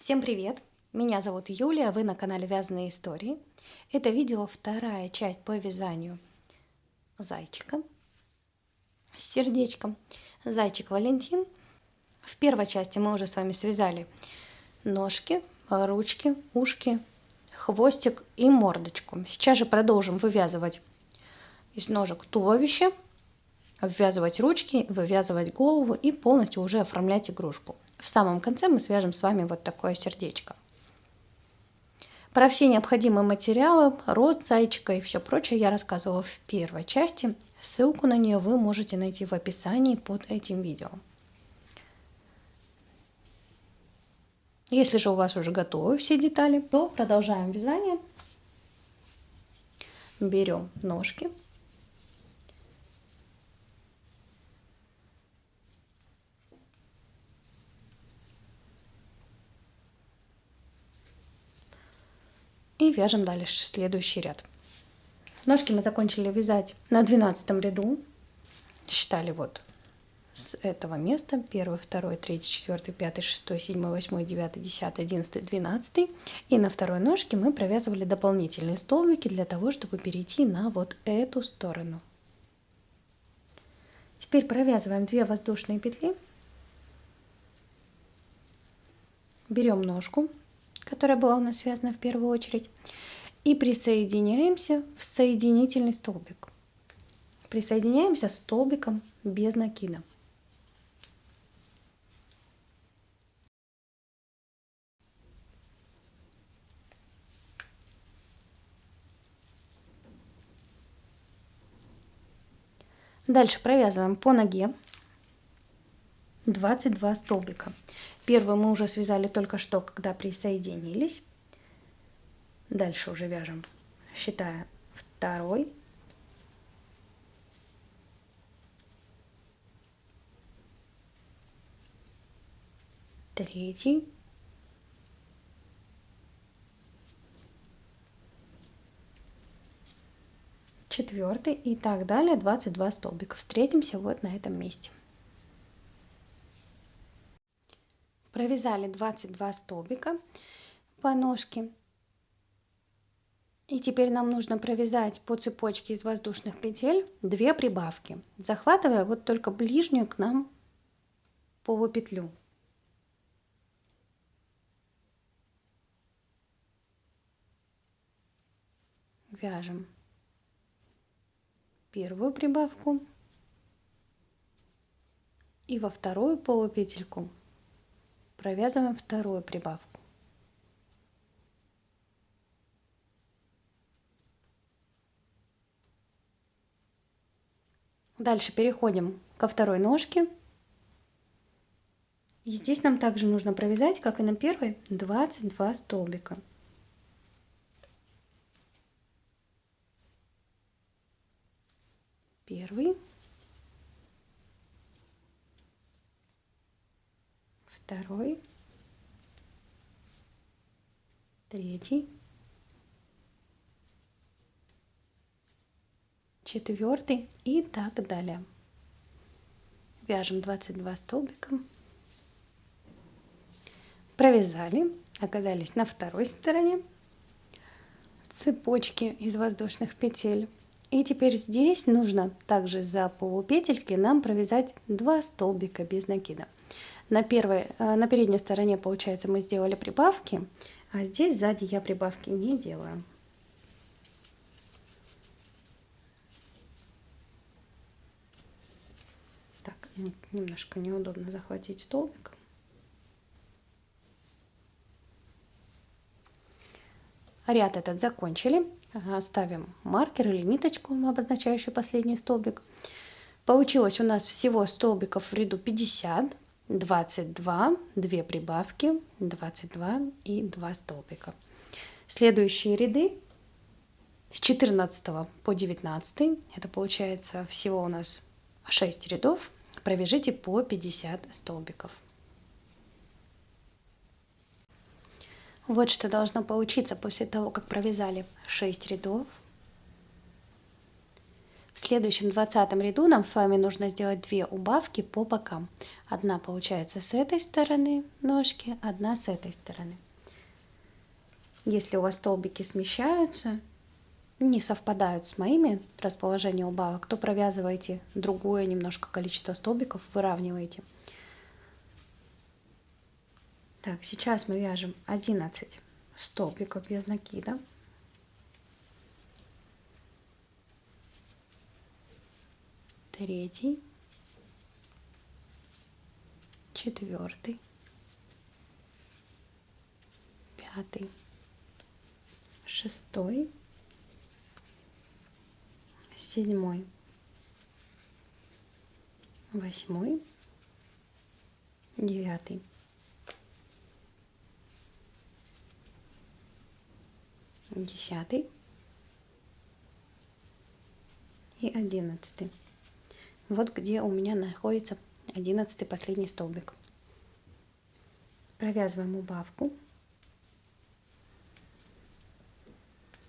Всем привет! Меня зовут Юлия, вы на канале Вязаные истории. Это видео вторая часть по вязанию зайчика с сердечком. Зайчик Валентин. В первой части мы уже с вами связали ножки, ручки, ушки, хвостик и мордочку. Сейчас же продолжим вывязывать из ножек туловище, ввязывать ручки, вывязывать голову и полностью уже оформлять игрушку. В самом конце мы свяжем с вами вот такое сердечко. Про все необходимые материалы, рост зайчика и все прочее я рассказывала в первой части. Ссылку на нее вы можете найти в описании под этим видео. Если же у вас уже готовы все детали, то продолжаем вязание. Берем ножки. И вяжем дальше следующий ряд. Ножки мы закончили вязать на 12 ряду. Считали вот с этого места: 1, 2, 3, 4, 5, 6, 7, 8, 9, 10, 11, 12. И на второй ножке мы провязывали дополнительные столбики для того, чтобы перейти на вот эту сторону. Теперь провязываем 2 воздушные петли. Берем ножку, которая была у нас связана в первую очередь, и присоединяемся в соединительный столбик. Присоединяемся столбиком без накида. Дальше провязываем по ноге 22 столбика. Первый мы уже связали только что, когда присоединились. Дальше уже вяжем, считая второй, третий, четвертый и так далее. 22 столбика. Встретимся вот на этом месте. Провязали 22 столбика по ножке. И теперь нам нужно провязать по цепочке из воздушных петель 2 прибавки, захватывая вот только ближнюю к нам полупетлю. Вяжем первую прибавку и во вторую полупетельку провязываем вторую прибавку. Дальше переходим ко второй ножке. И здесь нам также нужно провязать, как и на первой, 22 столбика. Первый, второй, третий, четвертый и так далее. Вяжем 22 столбика. Провязали, оказались на второй стороне цепочки из воздушных петель. И теперь здесь нужно также за полупетельки нам провязать 2 столбика без накида. На передней стороне, получается, мы сделали прибавки, а здесь сзади я прибавки не делаю. Так, немножко неудобно захватить столбик. Ряд этот закончили. Ставим маркер или ниточку, обозначающую последний столбик. Получилось у нас всего столбиков в ряду 50, 22, 2 прибавки, 22 и 2 столбика. Следующие ряды с 14 по 19, это получается всего у нас 6 рядов, провяжите по 50 столбиков. Вот что должно получиться после того, как провязали 6 рядов. В следующем 20 ряду нам с вами нужно сделать 2 убавки по бокам. Одна получается с этой стороны ножки, одна с этой стороны. Если у вас столбики смещаются, не совпадают с моими расположением убавок, то провязывайте другое немножко количество столбиков, выравнивайте. Так, сейчас мы вяжем 11 столбиков без накида. Третий, четвертый, пятый, шестой, седьмой, восьмой, девятый, десятый и 11. Вот где у меня находится 11 последний столбик. Провязываем убавку.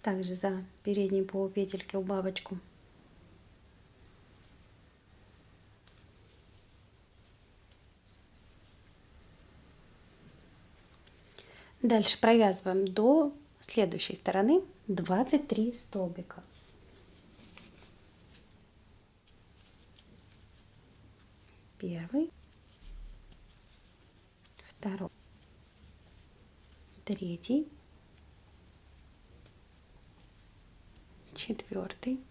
Также за передние полупетельки убавочку. Дальше провязываем до следующей стороны 23 столбика. Первый, второй, третий, четвертый,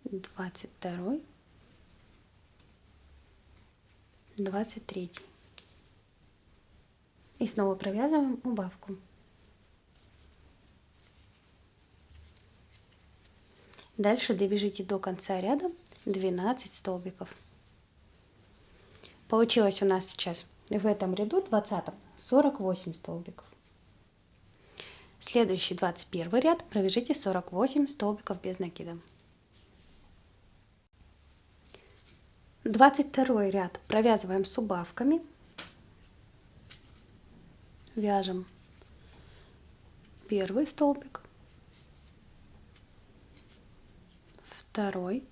22, 23. И снова провязываем убавку. Дальше довяжите до конца ряда 12 столбиков. Получилось у нас сейчас в этом ряду 20 48 столбиков. Следующий 21 ряд провяжите 48 столбиков без накида. 22 ряд провязываем с убавками. Вяжем первый столбик, второй,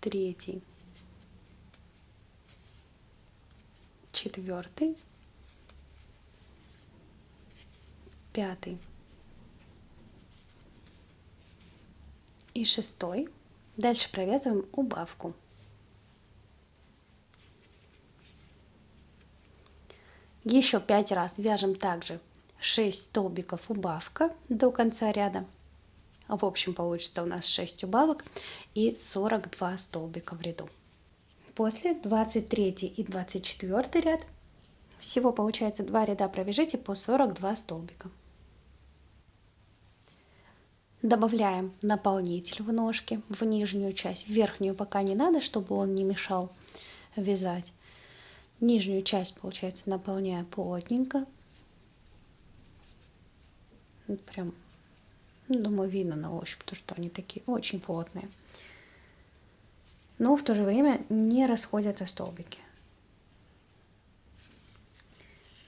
третий, четвертый, пятый и шестой. Дальше провязываем убавку. Еще 5 раз вяжем также 6 столбиков убавка до конца ряда. В общем получится у нас 6 убавок и 42 столбика в ряду. После 23 и 24 ряд всего получается 2 ряда провяжите по 42 столбика. Добавляем наполнитель в ножки, в нижнюю часть. В верхнюю пока не надо, чтобы он не мешал вязать. Нижнюю часть, получается, наполняю плотненько. Прям, думаю, видно на ощупь, потому что они такие очень плотные. Но в то же время не расходятся столбики.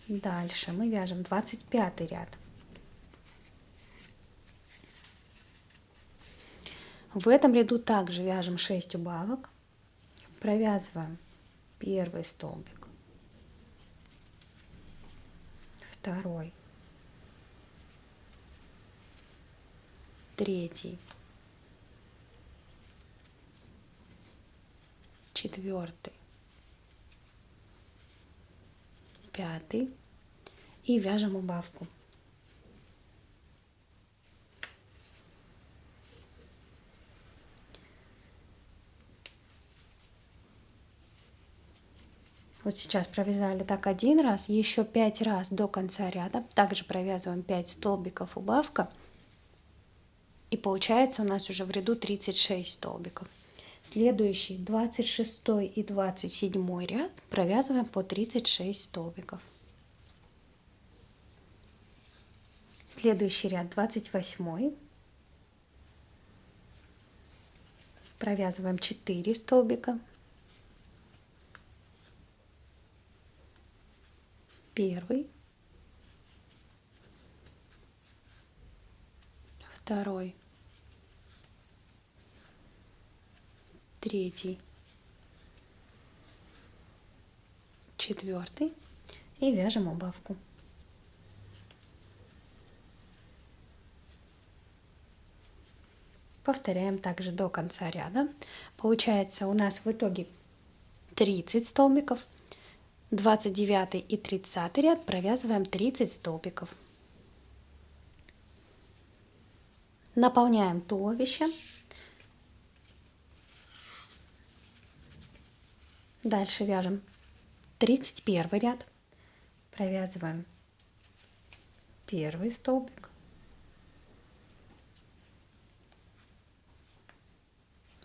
Дальше мы вяжем 25 ряд. В этом ряду также вяжем 6 убавок. Провязываем первый столбик, второй, третий, четвертый, пятый и вяжем убавку. Вот сейчас провязали так 1 раз, еще 5 раз до конца ряда. Также провязываем 5 столбиков убавка. И получается у нас уже в ряду 36 столбиков. Следующий 26 и 27 ряд провязываем по 36 столбиков. Следующий ряд 28. Провязываем 4 столбика. Первый, второй, третий, четвертый и вяжем убавку. Повторяем также до конца ряда. Получается у нас в итоге 30 столбиков. 29 и 30 ряд провязываем 30 столбиков. Наполняем туловище. Дальше вяжем 31 ряд. Провязываем первый столбик,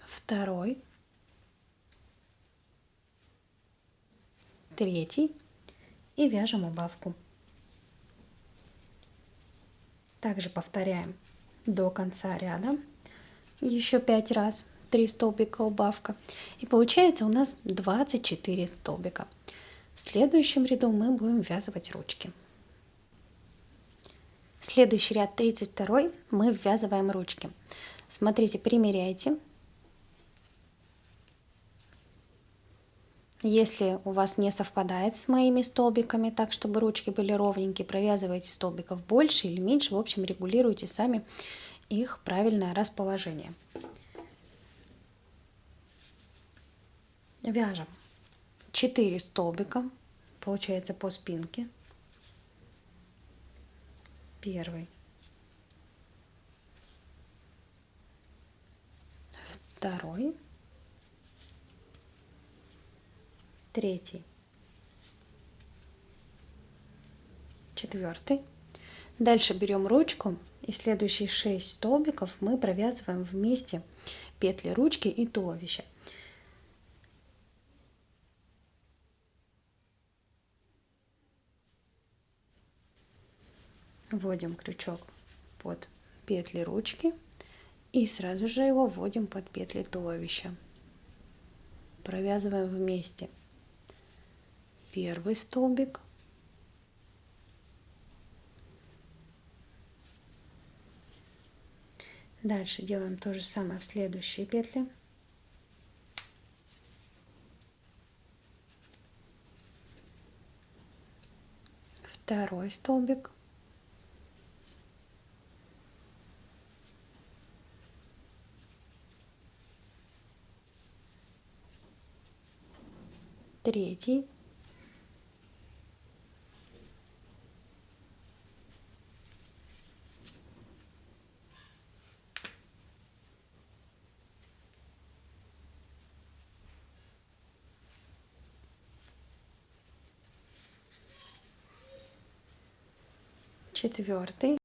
второй, третий и вяжем убавку. Также повторяем до конца ряда еще 5 раз, 3 столбика убавка, и получается у нас 24 столбика. В следующем ряду мы будем ввязывать ручки. Следующий ряд, 32, мы ввязываем ручки. Смотрите, примеряйте. Если у вас не совпадает с моими столбиками, так чтобы ручки были ровненькие, провязывайте столбиков больше или меньше. В общем, регулируйте сами их правильное расположение. Вяжем 4 столбика, получается по спинке. Первый, второй, третий, четвертый. Дальше берем ручку и следующие 6 столбиков мы провязываем вместе петли ручки и туловища. Вводим крючок под петли ручки и сразу же его вводим под петли туловища. Провязываем вместе первый столбик, дальше делаем то же самое в следующие петли. Второй столбик, третий, четвертый,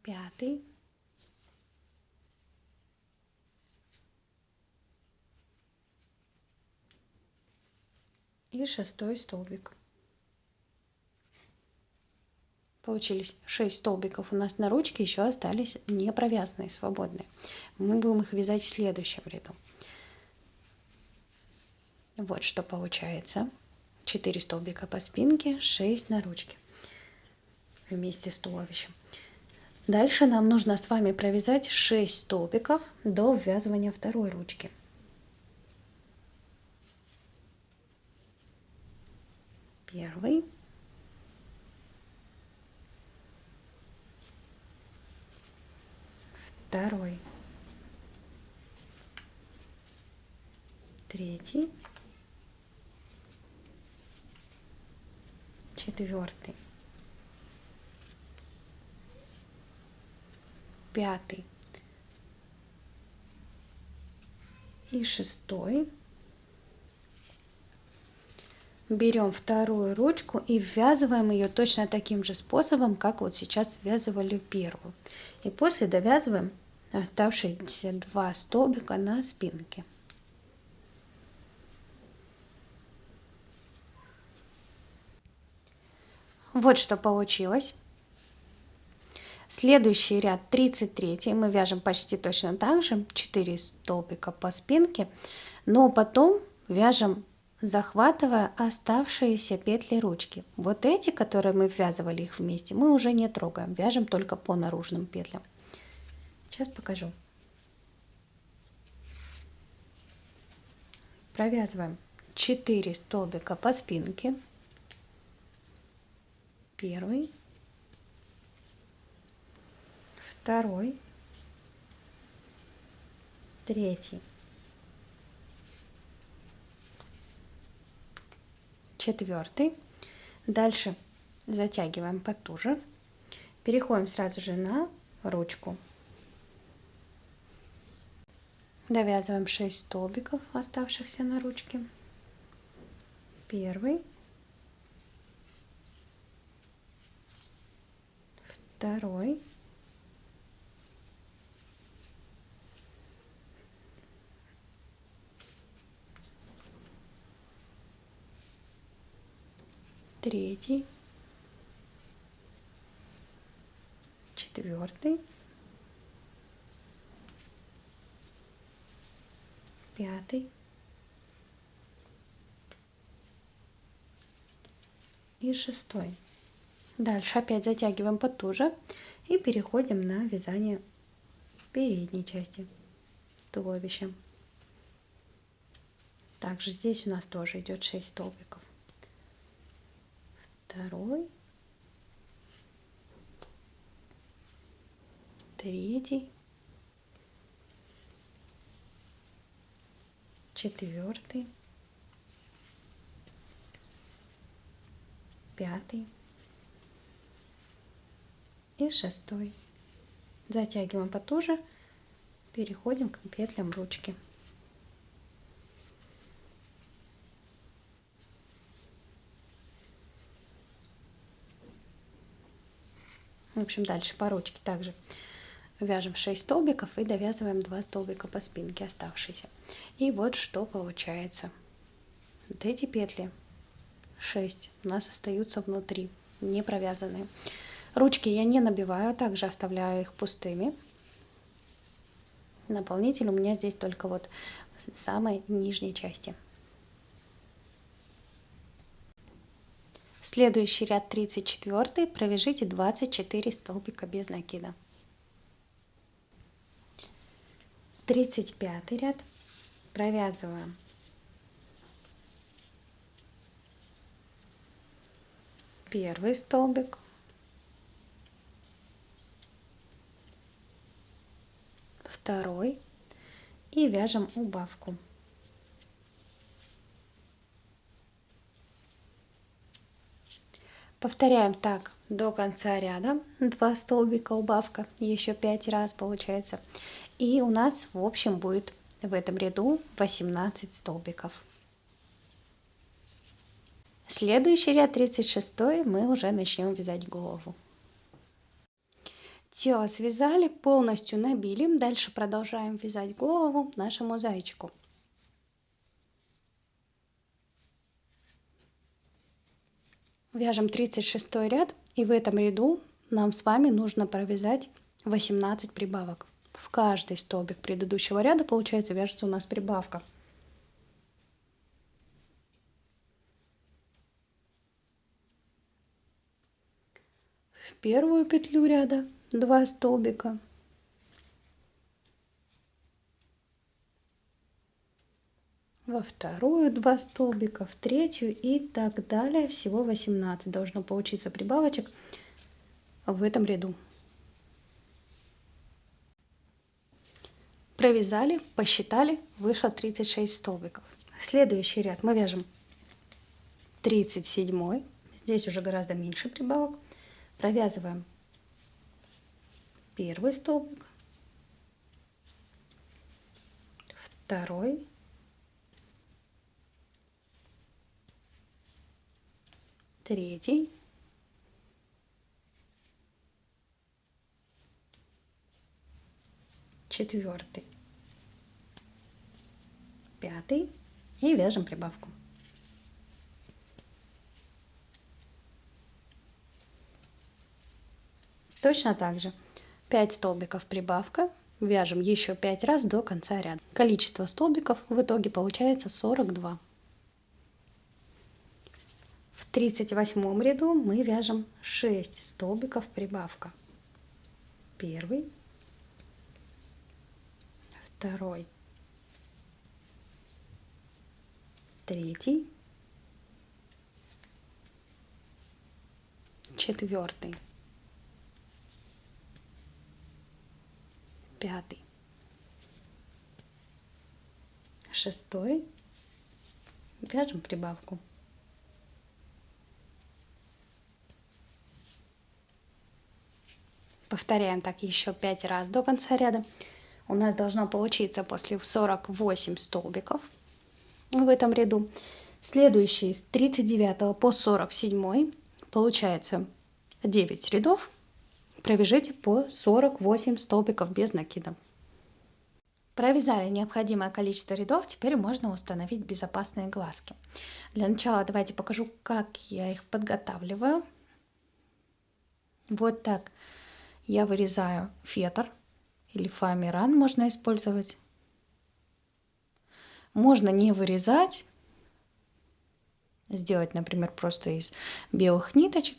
пятый, и шестой столбик. Получились 6 столбиков у нас на ручке, еще остались не провязанные, свободные. Мы будем их вязать в следующем ряду. Вот что получается. 4 столбика по спинке, 6 на ручке вместе с туловищем. Дальше нам нужно с вами провязать 6 столбиков до ввязывания второй ручки. Первый, второй, третий, четвертый, пятый и шестой. Берем вторую ручку и ввязываем ее точно таким же способом, как вот сейчас ввязывали первую. И после довязываем оставшиеся 2 столбика на спинке. Вот что получилось. Следующий ряд 33, мы вяжем почти точно так же, 4 столбика по спинке, но потом вяжем, захватывая оставшиеся петли ручки. Вот эти, которые мы ввязывали их вместе, мы уже не трогаем, вяжем только по наружным петлям. Сейчас покажу. Провязываем 4 столбика по спинке. Первый, второй, третий, четвертый. Дальше затягиваем потуже. Переходим сразу же на ручку. Довязываем 6 столбиков, оставшихся на ручке. Первый, второй, третий, четвертый, пятый и шестой. Дальше опять затягиваем потуже и переходим на вязание передней части туловища. Также здесь у нас тоже идет 6 столбиков. Второй, третий, четвертый, пятый и шестой. Затягиваем потуже, переходим к петлям ручки. В общем, дальше по ручке также вяжем 6 столбиков и довязываем 2 столбика по спинке оставшиеся. И вот что получается. Вот эти петли 6 у нас остаются внутри, не провязанные. Ручки я не набиваю, также оставляю их пустыми. Наполнитель у меня здесь только вот в самой нижней части. Следующий ряд 34, провяжите 24 столбика без накида. 35 ряд провязываем первый столбик, второй и вяжем убавку. Повторяем так до конца ряда, 2 столбика убавка, еще 5 раз получается. И у нас в общем будет в этом ряду 18 столбиков. Следующий ряд 36, мы уже начнем вязать голову. Тело связали, полностью набили. Дальше продолжаем вязать голову нашему зайчику. Вяжем 36 ряд, и в этом ряду нам с вами нужно провязать 18 прибавок. В каждый столбик предыдущего ряда, получается, вяжется у нас прибавка. В первую петлю ряда 2 столбика. Во вторую 2 столбика, в третью и так далее. Всего 18 должно получиться прибавочек в этом ряду. Провязали, посчитали, вышло 36 столбиков. Следующий ряд мы вяжем 37. Здесь уже гораздо меньше прибавок. Провязываем первый столбик, второй, третий, четвертый, пятый и вяжем прибавку. Точно так же 5 столбиков прибавка, вяжем еще 5 раз до конца ряда. Количество столбиков в итоге получается 42. В 38 ряду мы вяжем 6 столбиков прибавка. Первый, второй, третий, четвертый, пятый, шестой, вяжем прибавку. Повторяем так еще 5 раз до конца ряда. У нас должно получиться после 48 столбиков в этом ряду. Следующий с 39 по 47 получается 9 рядов. Провяжите по 48 столбиков без накида. Провязали необходимое количество рядов, теперь можно установить безопасные глазки. Для начала давайте покажу, как я их подготавливаю. Вот так я вырезаю фетр или фоамиран можно использовать. Можно не вырезать, сделать, например, просто из белых ниточек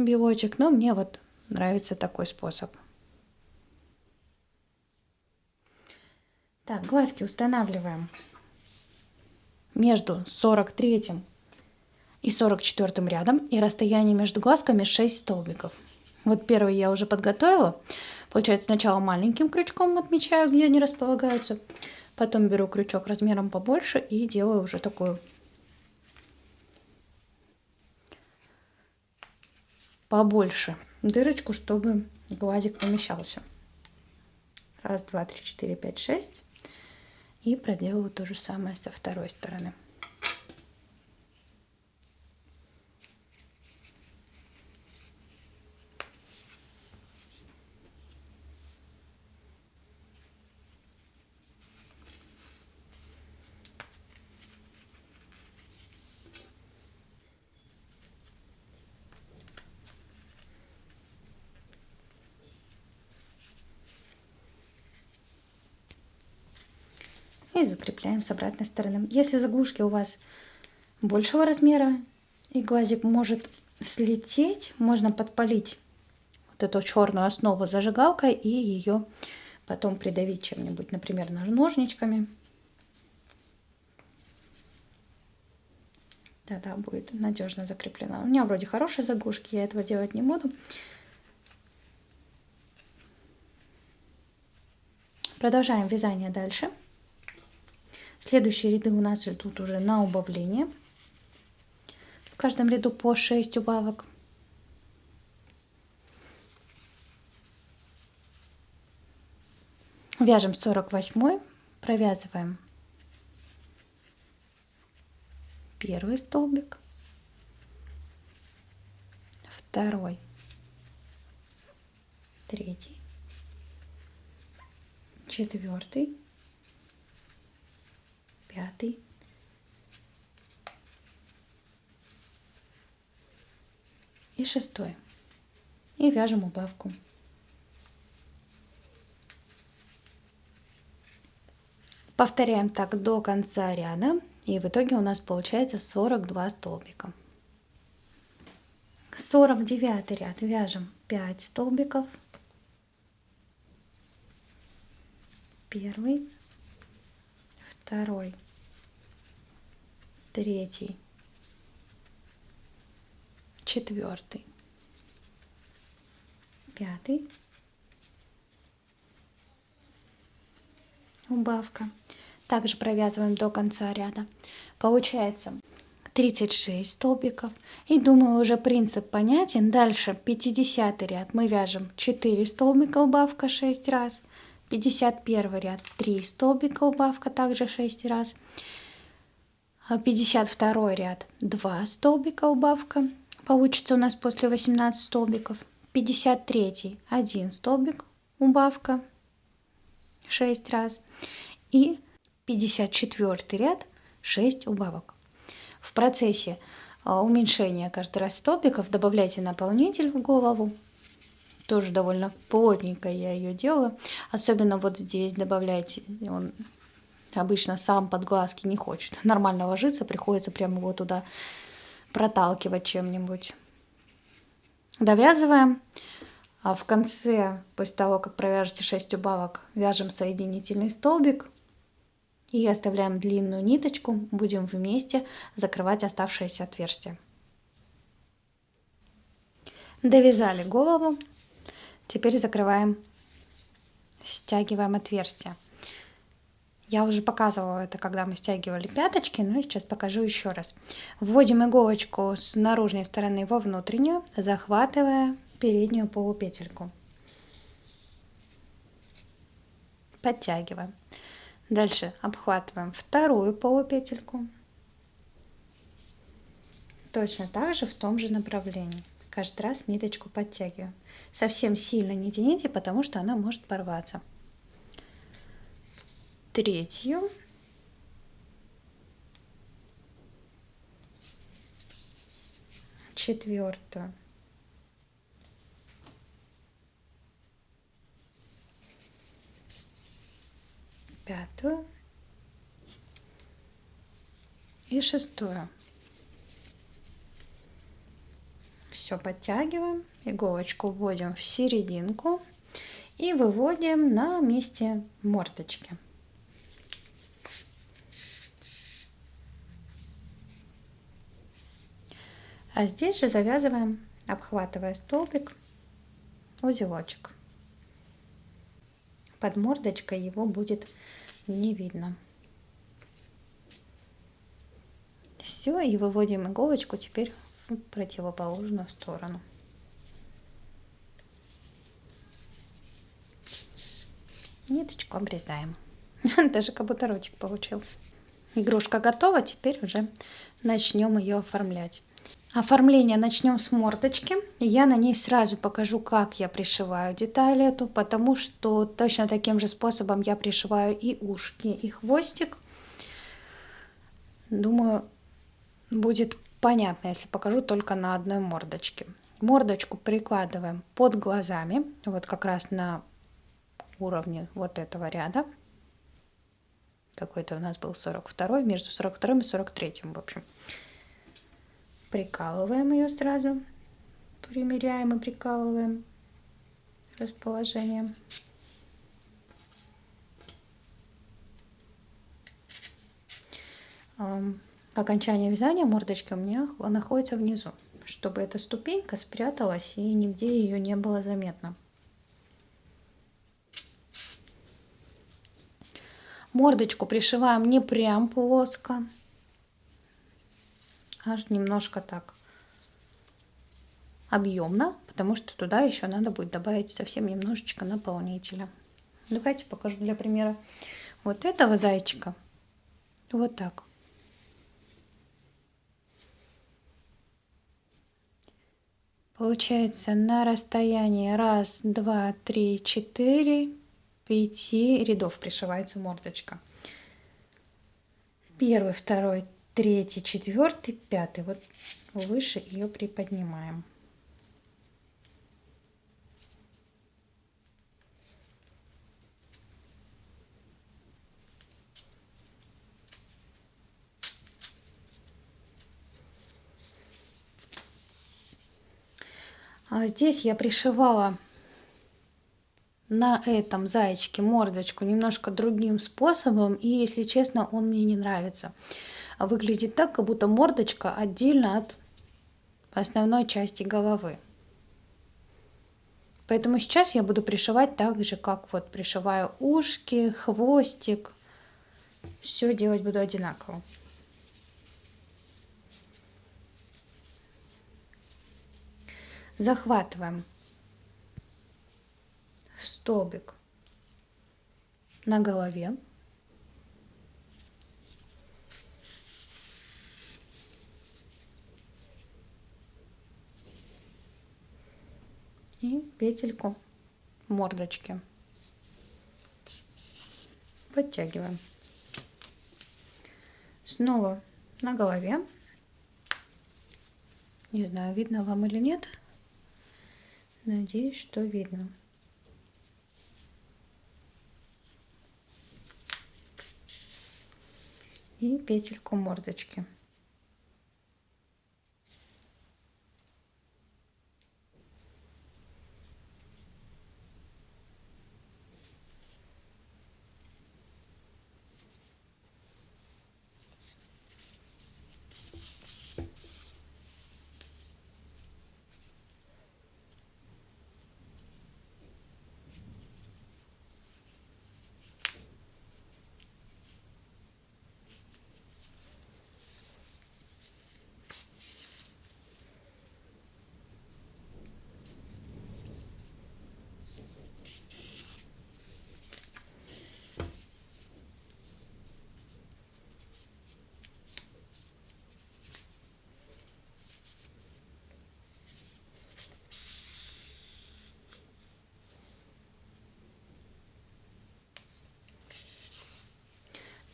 белочек, но мне вот нравится такой способ. Так, глазки устанавливаем между 43 и 44 рядом, и расстояние между глазками 6 столбиков. Вот первый я уже подготовила. Получается, сначала маленьким крючком отмечаю, где они располагаются. Потом беру крючок размером побольше и делаю уже такую побольше дырочку, чтобы глазик помещался. Раз, два, три, четыре, пять, 6. И проделаю то же самое со второй стороны. И закрепляем с обратной стороны. Если заглушки у вас большего размера и глазик может слететь, можно подпалить вот эту черную основу зажигалкой и ее потом придавить чем-нибудь, например, ножничками. Тогда будет надежно закреплено. У меня вроде хорошие заглушки, я этого делать не буду. Продолжаем вязание дальше. Следующие ряды у нас идут уже на убавление. В каждом ряду по 6 убавок. Вяжем 48, провязываем первый столбик, второй, третий, четвертый, пятый, и шестой. И вяжем убавку. Повторяем так до конца ряда, и в итоге у нас получается 42 столбика. 49 ряд вяжем 5 столбиков. Первый, второй, третий, четвертый, пятый, убавка. Также провязываем до конца ряда. Получается 36 столбиков. И думаю, уже принцип понятен. Дальше 50 ряд мы вяжем 4 столбика, убавка 6 раз. 51 ряд 3 столбика, убавка также 6 раз. 52 ряд 2 столбика, убавка. Получится у нас после 18 столбиков. 53 1 столбик, убавка 6 раз. И 54 ряд 6 убавок. В процессе уменьшения каждый раз столбиков добавляйте наполнитель в голову. Тоже довольно плотненько я ее делаю. Особенно вот здесь добавляйте. Он обычно сам под глазки не хочет нормально ложиться. Приходится прямо его туда проталкивать чем-нибудь. Довязываем. А в конце, после того, как провяжете 6 убавок, вяжем соединительный столбик. И оставляем длинную ниточку. Будем вместе закрывать оставшиеся отверстия. Довязали голову. Теперь закрываем, стягиваем отверстия. Я уже показывала это, когда мы стягивали пяточки, но сейчас покажу еще раз. Вводим иголочку с наружной стороны во внутреннюю, захватывая переднюю полупетельку. Подтягиваем. Дальше обхватываем вторую полупетельку. Точно так же в том же направлении. Каждый раз ниточку подтягиваем. Совсем сильно не тяните, потому что она может порваться. Третью. Четвертую. Пятую. И шестую. Все подтягиваем, иголочку вводим в серединку и выводим на месте мордочки. А здесь же завязываем, обхватывая столбик, узелочек. Под мордочкой его будет не видно. Все, и выводим иголочку теперь в противоположную сторону. Ниточку обрезаем. Даже как будто ротик получился. Игрушка готова, теперь уже начнем ее оформлять. Оформление начнем с мордочки. Я на ней сразу покажу, как я пришиваю деталь эту, потому что точно таким же способом я пришиваю и ушки, и хвостик. Думаю, будет понятно, если покажу только на одной мордочке. Мордочку прикладываем под глазами, вот как раз на уровне вот этого ряда. Какой-то у нас был 42, между 42 и 43, в общем. Прикалываем ее сразу, примеряем и прикалываем расположением. Окончание вязания мордочки у меня находится внизу, чтобы эта ступенька спряталась и нигде ее не было заметно. Мордочку пришиваем не прям плоско, аж немножко так объемно, потому что туда еще надо будет добавить совсем немножечко наполнителя. Давайте покажу для примера вот этого зайчика. Вот так. Получается на расстоянии 1, 2, 3, 4, 5 рядов пришивается мордочка. 1, 2, 3, 4, 5. Вот выше ее приподнимаем. А здесь я пришивала на этом зайчике мордочку немножко другим способом, и, если честно, он мне не нравится. Выглядит так, как будто мордочка отдельно от основной части головы. Поэтому сейчас я буду пришивать так же, как вот пришиваю ушки, хвостик. Все делать буду одинаково. Захватываем столбик на голове. И петельку мордочки. Подтягиваем. Снова на голове. Не знаю, видно вам или нет. Надеюсь, что видно. И петельку мордочки.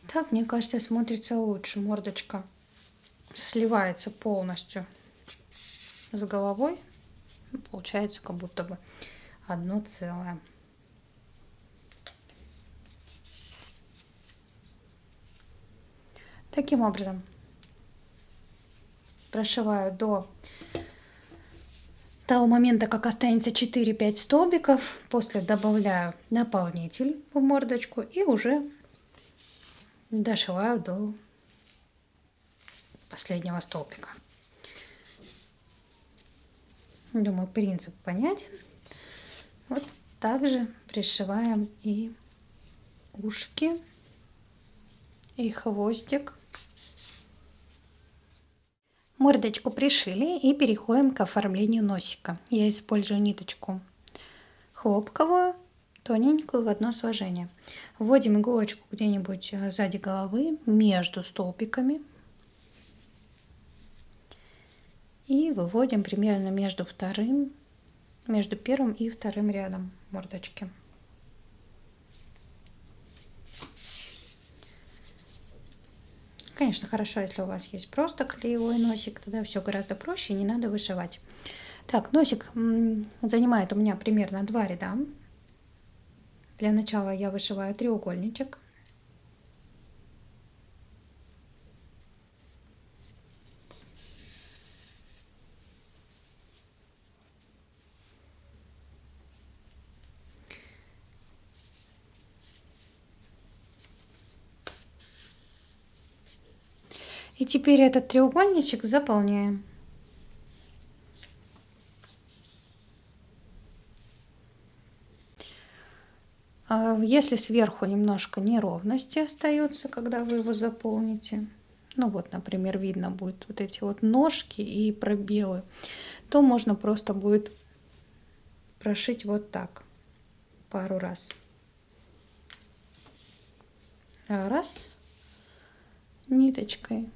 Так, мне кажется, смотрится лучше. Мордочка сливается полностью с головой. Получается как будто бы одно целое. Таким образом прошиваю до того момента, как останется 4-5 столбиков. После добавляю наполнитель в мордочку и уже дошиваю до последнего столбика. Думаю, принцип понятен. Вот также пришиваем и ушки, и хвостик. Мордочку пришили и переходим к оформлению носика. Я использую ниточку хлопковую, тоненькую, в одно сложение. Вводим иголочку где-нибудь сзади головы, между столбиками. И выводим примерно между первым и вторым рядом мордочки. Конечно, хорошо, если у вас есть просто клеевой носик, тогда все гораздо проще, не надо вышивать. Так, носик занимает у меня примерно 2 ряда. Для начала я вышиваю треугольничек. И теперь этот треугольничек заполняем. Если сверху немножко неровности остаются, когда вы его заполните, ну вот, например, видно будет вот эти вот ножки и пробелы, то можно просто будет прошить вот так пару раз. Раз ниточкой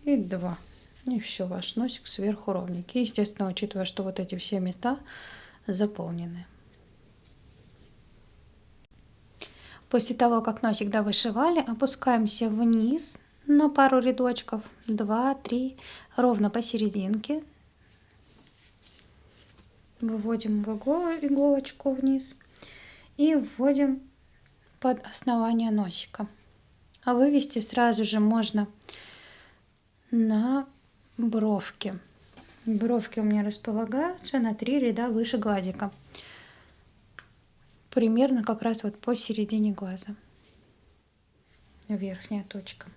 и 2. И все, ваш носик сверху ровненький. Естественно, учитывая, что вот эти все места заполнены. После того, как носик довышивали, опускаемся вниз на пару рядочков, 2-3, ровно посерединке. Выводим в иголочку вниз и вводим под основание носика. А вывести сразу же можно на бровки. Бровки у меня располагаются на 3 ряда выше глазика. Примерно как раз вот посередине глаза. Верхняя точка.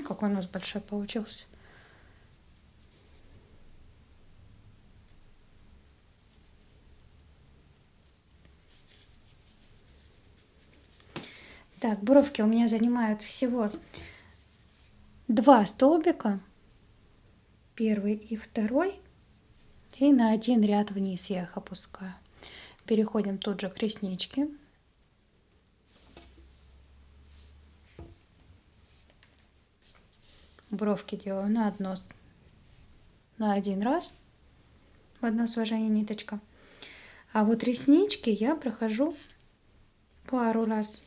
Какой нос большой получился. Так, бровки у меня занимают всего 2 столбика, первый и второй, и на 1 ряд вниз я их опускаю. Переходим тут же к ресничке. Бровки делаю на 1 раз, в одно сложение ниточка. А вот реснички я прохожу пару раз.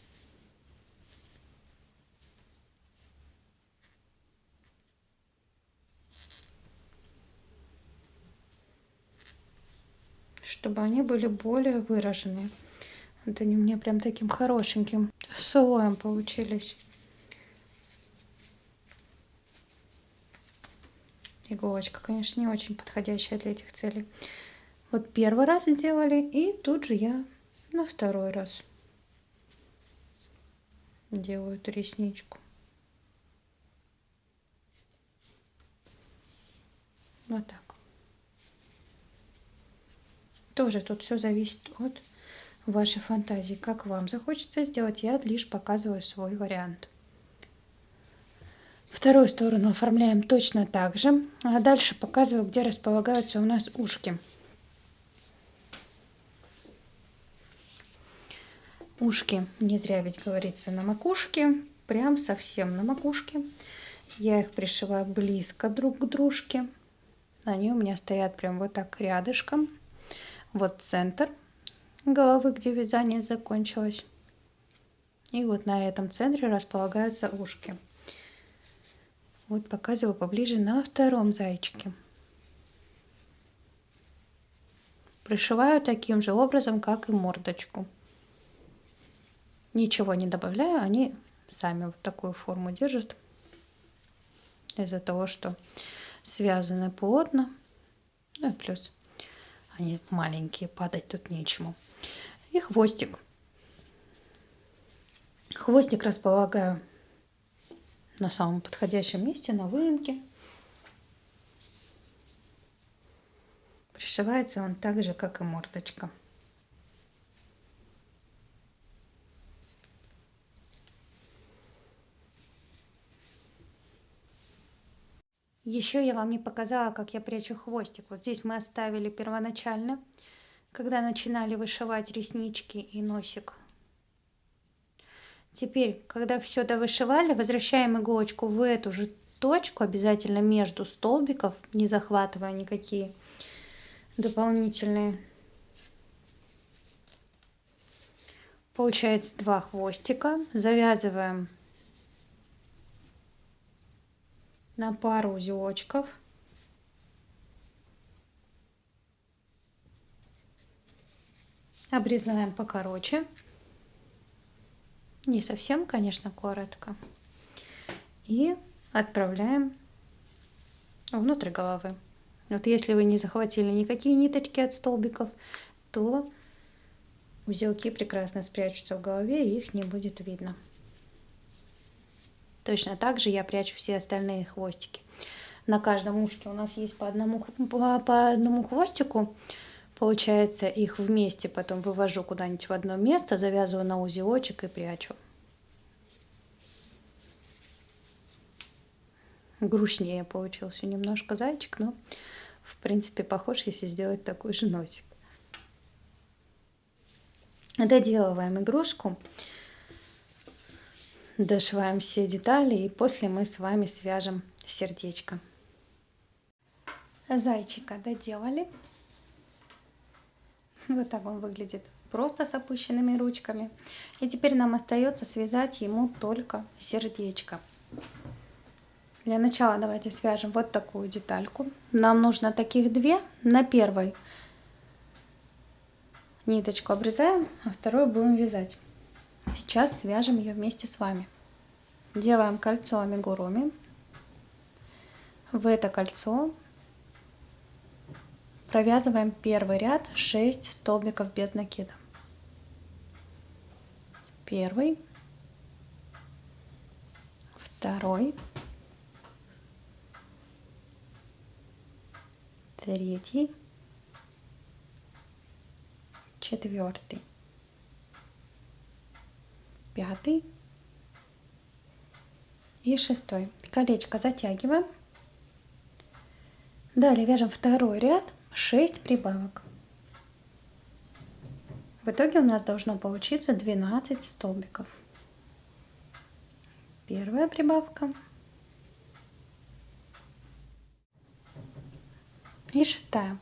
чтобы они были более выраженные. Вот они у меня прям таким хорошеньким слоем получились. Иголочка, конечно, не очень подходящая для этих целей. Вот первый раз сделали, и тут же я на второй раз делаю эту ресничку. Вот так. Тоже тут все зависит от вашей фантазии. Как вам захочется сделать, я лишь показываю свой вариант. Вторую сторону оформляем точно так же. А дальше показываю, где располагаются у нас ушки. Ушки, не зря ведь говорится, на макушке. Прям совсем на макушке. Я их пришиваю близко друг к дружке. Они у меня стоят прям вот так рядышком. Вот центр головы, где вязание закончилось. И вот на этом центре располагаются ушки. Вот показываю поближе на втором зайчике. Пришиваю таким же образом, как и мордочку. Ничего не добавляю, они сами вот такую форму держат. Из-за того, что связаны плотно. Ну и плюс они маленькие, падать тут нечему. И хвостик. Хвостик располагаю на самом подходящем месте, на выемке. Пришивается он так же, как и мордочка. Еще я вам не показала, как я прячу хвостик. Вот здесь мы оставили первоначально, когда начинали вышивать реснички и носик. Теперь, когда все довышивали, возвращаем иголочку в эту же точку, обязательно между столбиков, не захватывая никакие дополнительные. Получается 2 хвостика. Завязываем на пару узелочков. Обрезаем покороче. Не совсем, конечно, коротко. И отправляем внутрь головы. Вот если вы не захватили никакие ниточки от столбиков, то узелки прекрасно спрячутся в голове, и их не будет видно. Точно так же я прячу все остальные хвостики. На каждом ушке у нас есть по одному хвостику. Получается, их вместе потом вывожу куда-нибудь в одно место, завязываю на узелочек и прячу. Грустнее получился немножко зайчик, но в принципе похож, если сделать такой же носик. Доделываем игрушку, дошиваем все детали, и после мы с вами свяжем сердечко. Зайчика доделали. Вот так он выглядит, просто с опущенными ручками. И теперь нам остается связать ему только сердечко. Для начала давайте свяжем вот такую детальку. Нам нужно таких 2. На первой ниточку обрезаем, а вторую будем вязать. Сейчас свяжем ее вместе с вами. Делаем кольцо амигуруми. В это кольцо провязываем первый ряд 6 столбиков без накида. Первый, второй, третий, четвертый, пятый и шестой. Колечко затягиваем. Далее вяжем второй ряд 6 прибавок. В итоге у нас должно получиться 12 столбиков. Первая прибавка и шестая.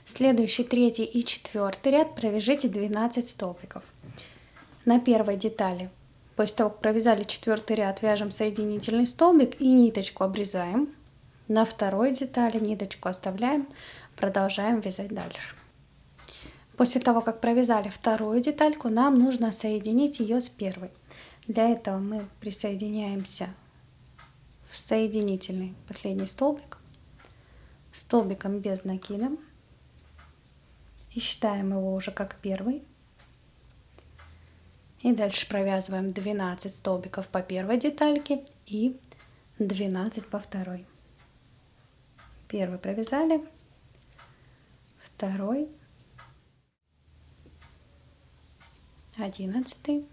Следующий, третий и четвертый ряд провяжите 12 столбиков. На первой детали, после того, как провязали четвертый ряд, вяжем соединительный столбик и ниточку обрезаем. На второй детали ниточку оставляем, продолжаем вязать дальше. После того, как провязали вторую детальку, нам нужно соединить ее с первой. Для этого мы присоединяемся в соединительный последний столбик столбиком без накида и считаем его уже как первый. И дальше провязываем 12 столбиков по первой детальке и 12 по второй. Первый провязали, второй, 11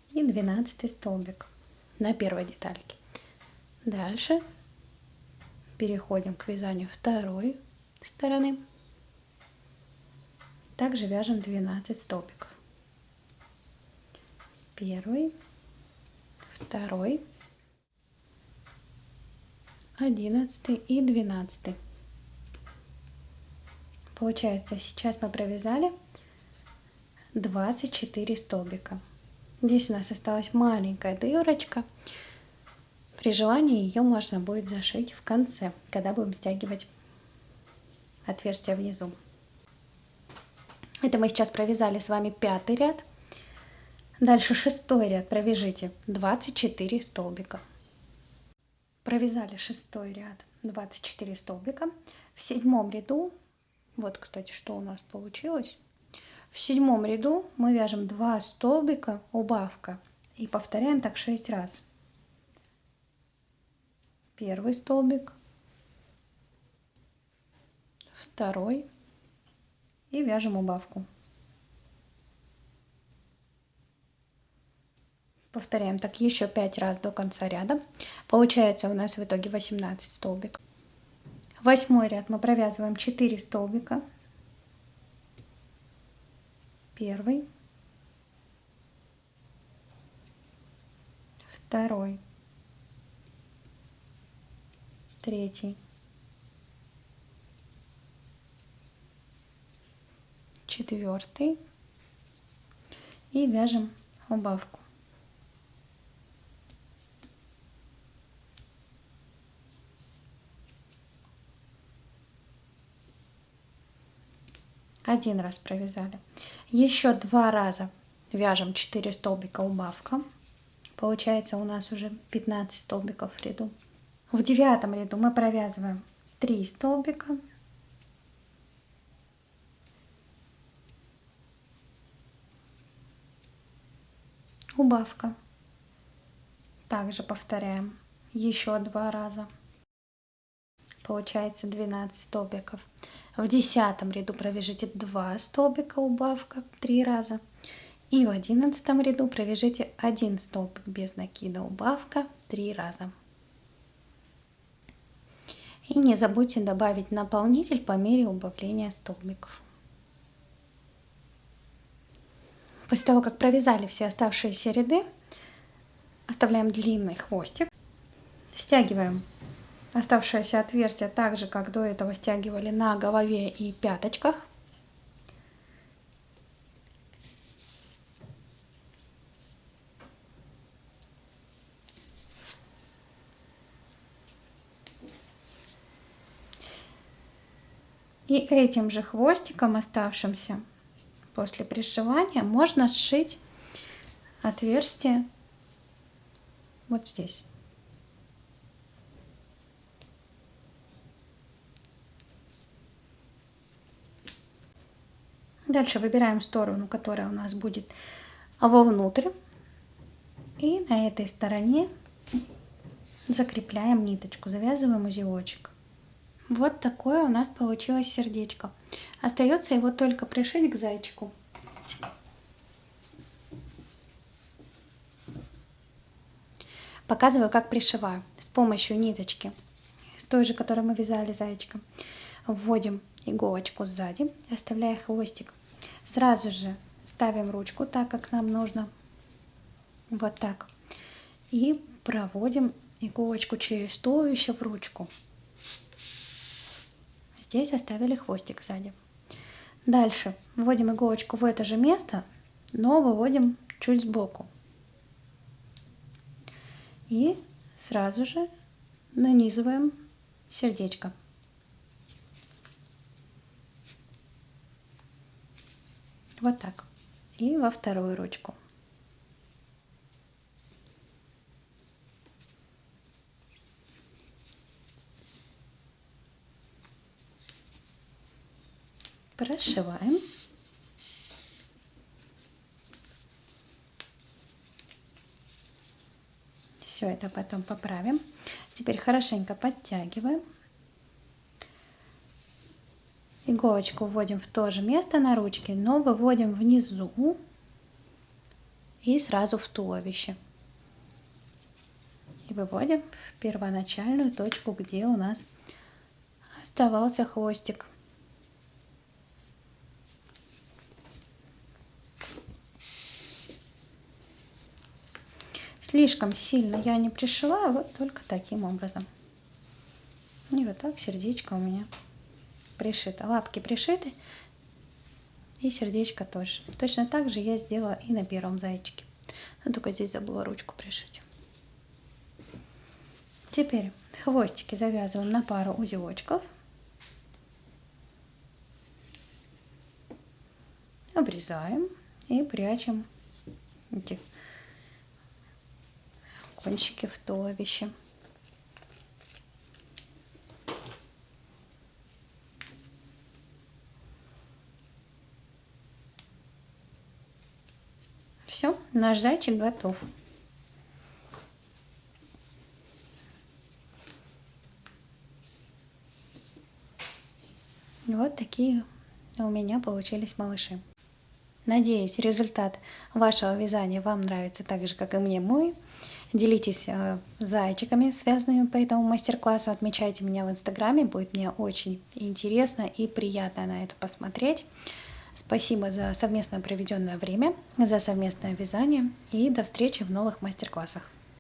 и 12 столбик на первой детальке. Дальше переходим к вязанию второй стороны. Также вяжем 12 столбиков. Первый, второй, 11 и 12. Получается, сейчас мы провязали 24 столбика. Здесь у нас осталась маленькая дырочка. При желании ее можно будет зашить в конце, когда будем стягивать отверстие внизу. Это мы сейчас провязали с вами 5-й ряд. Дальше 6-й ряд провяжите 24 столбика. Провязали 6-й ряд 24 столбика. В 7-м ряду, вот, кстати, что у нас получилось. В 7-м ряду мы вяжем 2 столбика убавка и повторяем так 6 раз. Первый столбик, второй и вяжем убавку. Повторяем так еще 5 раз до конца ряда. Получается у нас в итоге 18 столбиков. 8-й ряд мы провязываем 4 столбика. Первый, второй, третий, четвертый и вяжем убавку. Один раз провязали. Еще 2 раза вяжем 4 столбика убавка. Получается у нас уже 15 столбиков в ряду. В 9-м ряду мы провязываем 3 столбика. Убавка. Также повторяем еще 2 раза. Получается 12 столбиков. В 10-м ряду провяжите 2 столбика убавка 3 раза. И в 11-м ряду провяжите 1 столбик без накида убавка 3 раза. И не забудьте добавить наполнитель по мере убавления столбиков. После того, как провязали все оставшиеся ряды, оставляем длинный хвостик, стягиваем оставшееся отверстие так же, как до этого стягивали на голове и пяточках. И этим же хвостиком, оставшимся после пришивания, можно сшить отверстие вот здесь. Дальше выбираем сторону, которая у нас будет вовнутрь. И на этой стороне закрепляем ниточку, завязываем узелочек. Вот такое у нас получилось сердечко. Остается его только пришить к зайчику. Показываю, как пришиваю. С помощью ниточки, с той же, которой мы вязали зайчика, вводим иголочку сзади, оставляя хвостик. Сразу же ставим ручку так, как нам нужно. Вот так. И проводим иголочку через туловище в ручку. Здесь оставили хвостик сзади. Дальше вводим иголочку в это же место, но выводим чуть сбоку. И сразу же нанизываем сердечко. Вот так. И во вторую ручку. Прошиваем. Все это потом поправим. Теперь хорошенько подтягиваем. Иголочку вводим в то же место на ручке, но выводим внизу и сразу в туловище. И выводим в первоначальную точку, где у нас оставался хвостик. Слишком сильно я не пришиваю, вот только таким образом. И вот так сердечко у меня пришито. Лапки пришиты и сердечко тоже. Точно так же я сделала и на первом зайчике. Но только здесь забыла ручку пришить. Теперь хвостики завязываем на пару узелочков. Обрезаем и прячем эти кончики в туловище. Все, наш зайчик готов. Вот такие у меня получились малыши. Надеюсь, результат вашего вязания вам нравится так же, как и мне мой. Делитесь зайчиками, связанными по этому мастер-классу. Отмечайте меня в инстаграме. Будет мне очень интересно и приятно на это посмотреть. Спасибо за совместно проведенное время, за совместное вязание и до встречи в новых мастер-классах.